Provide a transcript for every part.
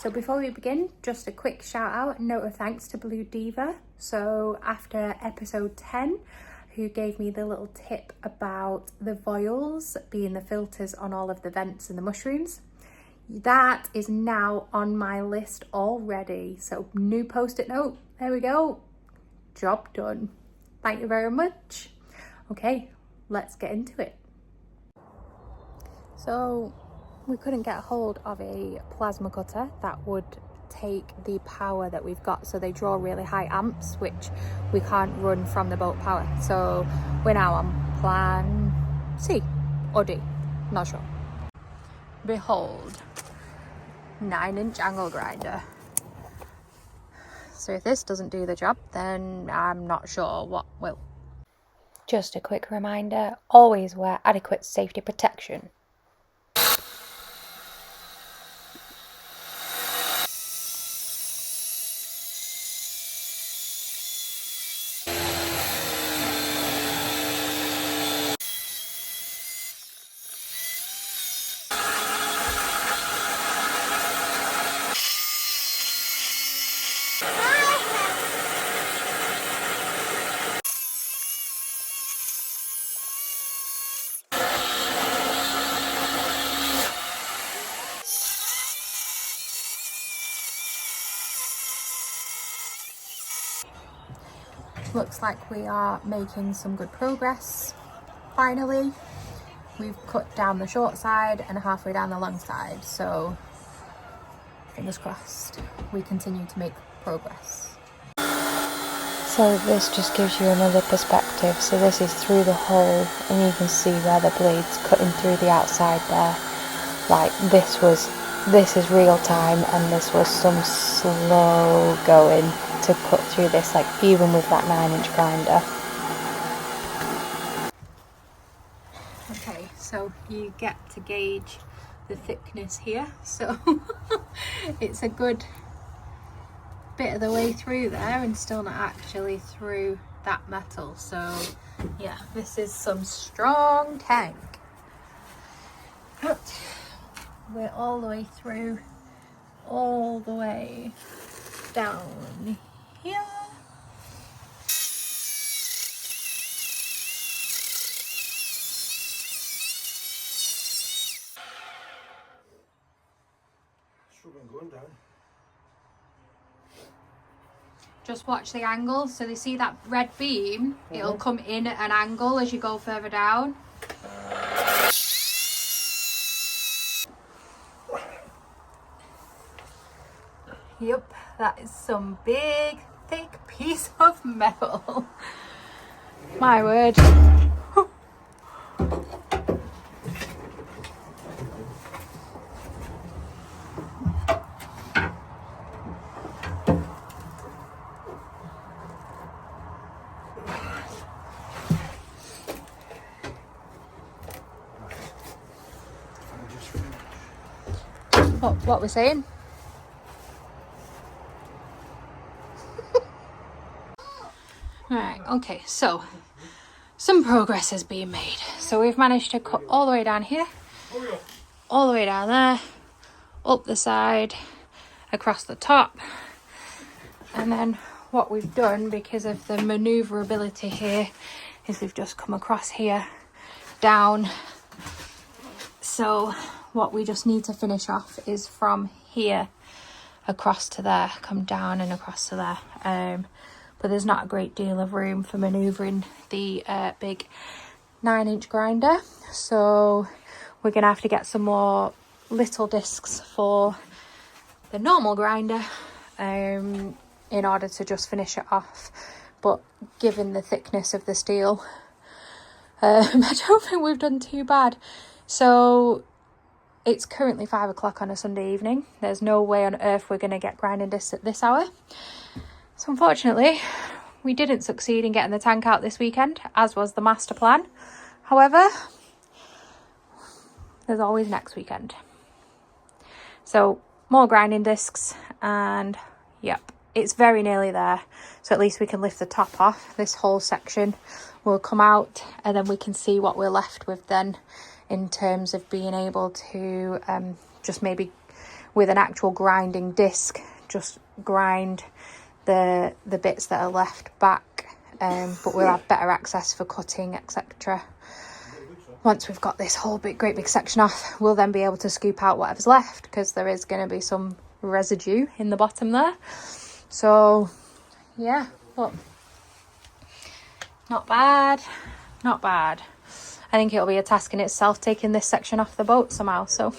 So before we begin, just a quick shout out, note of thanks to Blue Diva. So after episode 10, who gave me the little tip about the voiles being the filters on all of the vents and the mushrooms. That is now on my list already. So new post-it note, there we go. Job done. Thank you very much. Okay, let's get into it. So we couldn't get hold of a plasma cutter that would take the power that we've got, so they draw really high amps which we can't run from the boat power, so we're now on plan C or D, not sure. Behold, 9-inch angle grinder. So if this doesn't do the job, then I'm not sure what will. Just a quick reminder, always wear adequate safety protection. Looks like we are making some good progress. Finally, we've cut down the short side and halfway down the long side, so fingers crossed we continue to make progress. So this just gives you another perspective. So this is through the hole and you can see where the blade's cutting through the outside there. Like this is real time, and this was some slow going to cut through this, like even with that 9-inch grinder. Okay, so you get to gauge the thickness here, so it's a good bit of the way through there and still not actually through that metal. So yeah, this is some strong tank, but we're all the way through, all the way down here. Going down. Just watch the angle. So they see that red beam, it'll come in at an angle as you go further down. Yep, that is some big, thick piece of metal. My word. What we're saying? Right, okay, so some progress has been made. So we've managed to cut all the way down here, all the way down there, up the side, across the top, and then what we've done, because of the manoeuvrability here, is we've just come across here, down. So what we just need to finish off is from here across to there, come down and across to there. But there's not a great deal of room for manoeuvring the big 9-inch grinder, so we're gonna have to get some more little discs for the normal grinder in order to just finish it off. But given the thickness of the steel, I don't think we've done too bad. So it's currently 5 o'clock on a Sunday evening. There's no way on earth we're going to get grinding discs at this hour. So unfortunately, we didn't succeed in getting the tank out this weekend, as was the master plan. However, there's always next weekend. So more grinding discs, and yep, it's very nearly there. So at least we can lift the top off. This whole section will come out, and then we can see what we're left with then, in terms of being able to just maybe with an actual grinding disc, just grind the bits that are left back, but we'll have better access for cutting, etc. Once we've got this whole great big section off, we'll then be able to scoop out whatever's left, because there is going to be some residue in the bottom there. So yeah, but not bad, not bad. I think it'll be a task in itself taking this section off the boat somehow, so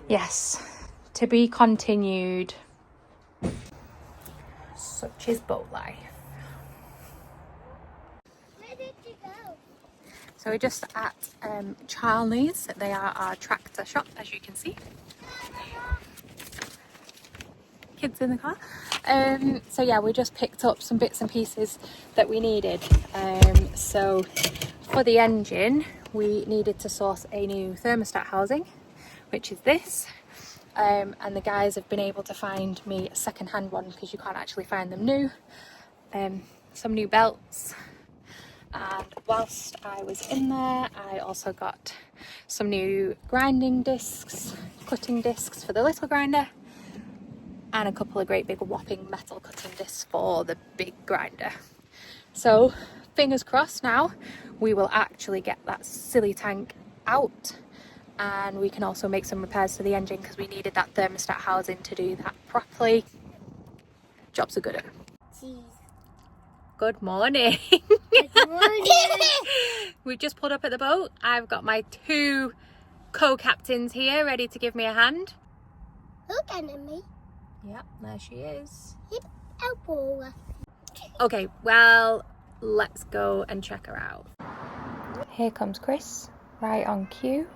yes, to be continued. Such is boat life. Where did you go? So we're just at Charlie's. They are our tractor shop, as you can see. Kids in the car. So yeah, we just picked up some bits and pieces that we needed. So for the engine, we needed to source a new thermostat housing, which is this. And the guys have been able to find me a second-hand one, because you can't actually find them new. Some new belts. And whilst I was in there, I also got some new grinding discs, cutting discs for the little grinder, and a couple of great big whopping metal cutting discs for the big grinder. So fingers crossed now we will actually get that silly tank out, and we can also make some repairs to the engine, because we needed that thermostat housing to do that properly. Jobs are good. Jeez. Good morning. Good morning. We've just pulled up at the boat. I've got my 2 co-captains here ready to give me a hand. Look at me. Yep, there she is. Elbow. Okay, well, let's go and check her out. Here comes Chris, right on cue.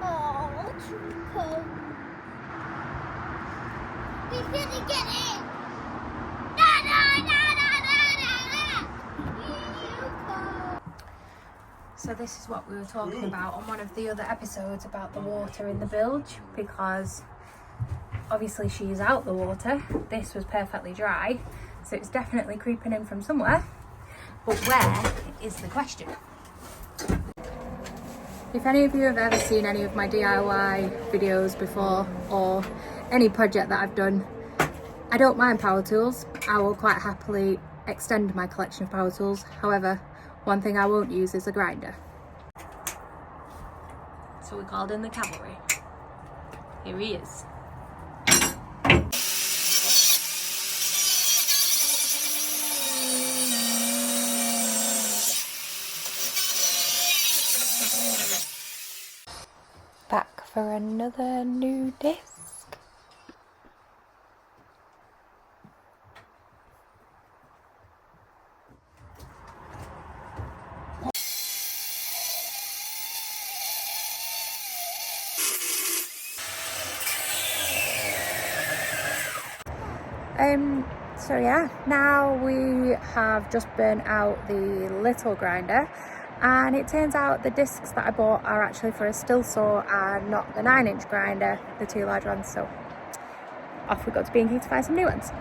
Oh, too cold. He's gonna get in. So this is what we were talking about on one of the other episodes about the water in the bilge, because obviously she's out the water. This was perfectly dry, so it's definitely creeping in from somewhere. But where is the question? If any of you have ever seen any of my DIY videos before, or any project that I've done, I don't mind power tools. I will quite happily extend my collection of power tools. However, one thing I won't use is a grinder. So we called in the cavalry. Here he is. Back for another new disc. So yeah, now we have just burnt out the little grinder, and it turns out the discs that I bought are actually for a still saw and not the 9-inch grinder, the 2 large ones. So off we go to B&Q to find some new ones.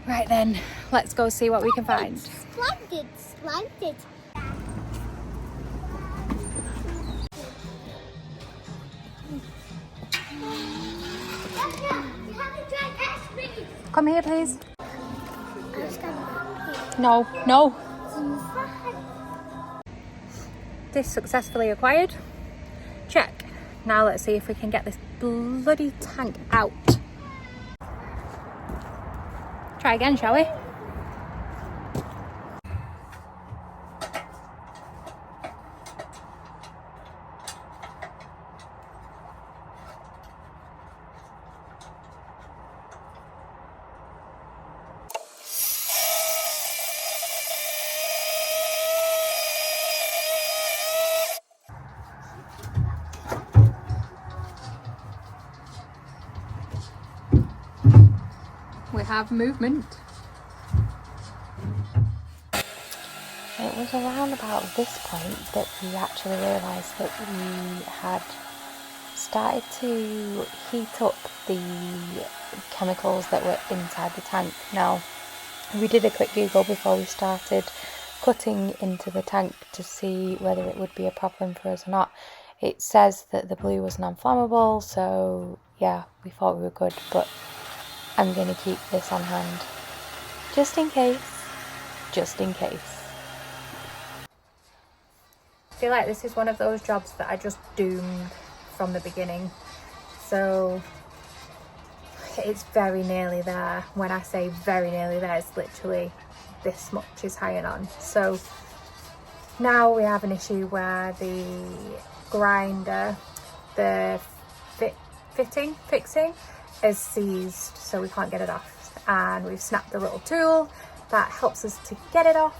Right then, let's go see what we can find. Splendid. Come here, please. No, no. Disc successfully acquired. Check. Now let's see if we can get this bloody tank out. Try again, shall we? We have movement. It was around about this point that we actually realised that we had started to heat up the chemicals that were inside the tank. Now, we did a quick Google before we started cutting into the tank to see whether it would be a problem for us or not. It says that the blue was non-flammable, so yeah, we thought we were good, but I'm going to keep this on hand just in case. Just in case. I feel like this is one of those jobs that I just doomed from the beginning. So it's very nearly there. When I say very nearly there, it's literally this much is hanging on. So now we have an issue where the grinder, the fixing is seized, so we can't get it off. And we've snapped the little tool that helps us to get it off.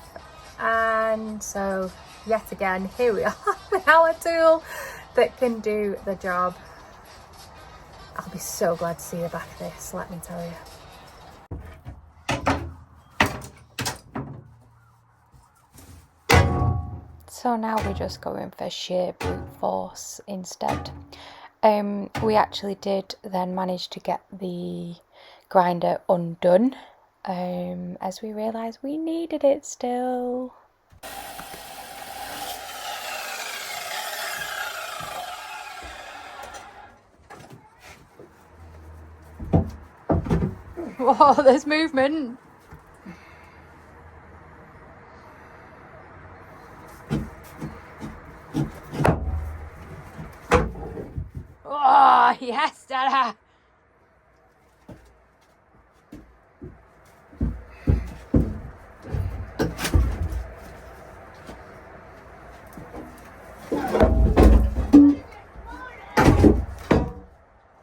And so yet again, here we are with our tool that can do the job. I'll be so glad to see the back of this, let me tell you. So now we're just going for sheer brute force instead. We actually did then manage to get the grinder undone, as we realised we needed it still. Whoa, there's movement. Oh, yes, Dada.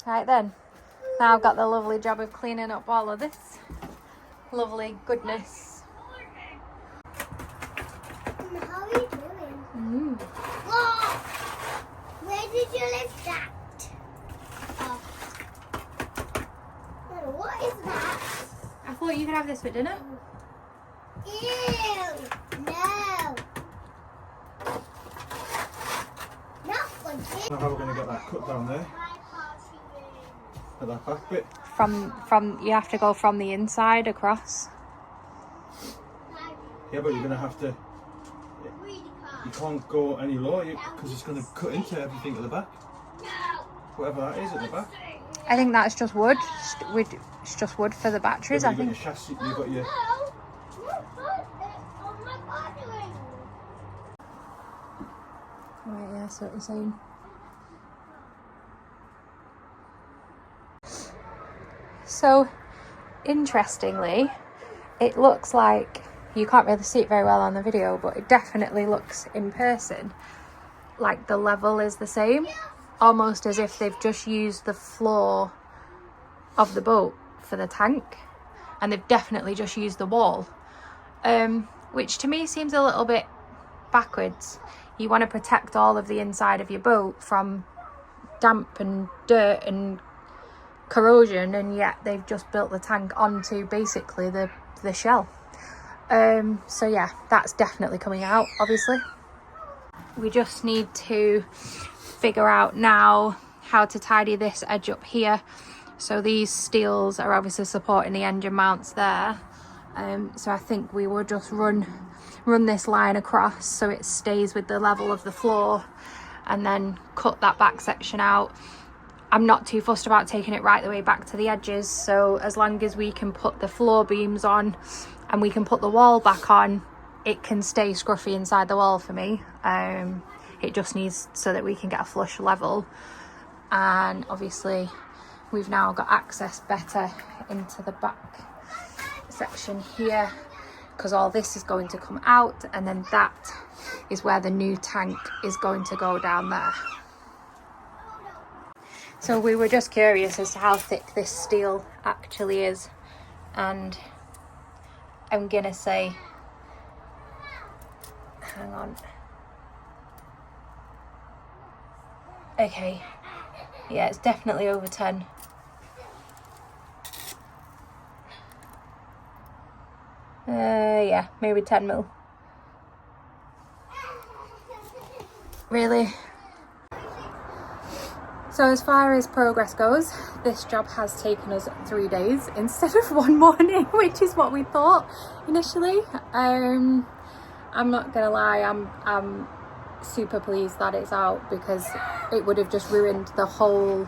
Right then, now I've got the lovely job of cleaning up all of this lovely goodness. How are you doing? Oh, where did you leave that? Oh. What is that? I thought you could have this for dinner. Ew! No! Not like this. How we're going to get that cut down there? At that back bit? From you have to go from the inside across. Yeah, but you're going to have to... You can't go any lower because it's going to cut into everything at the back. Whatever that is at the back. I think that's just wood. It's just wood for the batteries, Yeah, I think. You've got your chassis, you've got your... Right, yeah, so what you're saying. So, interestingly, it looks like, you can't really see it very well on the video, but it definitely looks in person like the level is the same, almost as if they've just used the floor of the boat for the tank, and they've definitely just used the wall, which to me seems a little bit backwards. You want to protect all of the inside of your boat from damp and dirt and corrosion, and yet they've just built the tank onto basically the shell. So yeah, that's definitely coming out, obviously. We just need to figure out now how to tidy this edge up here. So these steels are obviously supporting the engine mounts there. So I think we will just run this line across so it stays with the level of the floor, and then cut that back section out. I'm not too fussed about taking it right the way back to the edges, so as long as we can put the floor beams on and we can put the wall back on, it can stay scruffy inside the wall for me. It just needs so that we can get a flush level, and obviously we've now got access better into the back section here, because all this is going to come out, and then that is where the new tank is going to go down there. So we were just curious as to how thick this steel actually is, and I'm gonna say, hang on, okay, yeah, it's definitely over 10. Yeah, maybe 10 mil. Really? So as far as progress goes, this job has taken us 3 days instead of 1 morning, which is what we thought initially. I'm not gonna lie, I'm super pleased that it's out, because it would have just ruined the whole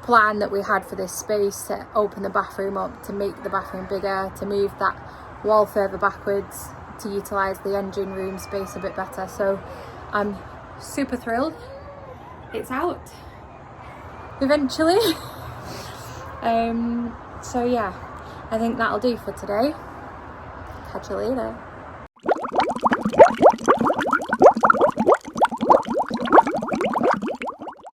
plan that we had for this space, to open the bathroom up, to make the bathroom bigger, to move that wall further backwards, to utilise the engine room space a bit better. So I'm super thrilled it's out eventually. So yeah, I think that'll do for today. Catch you later.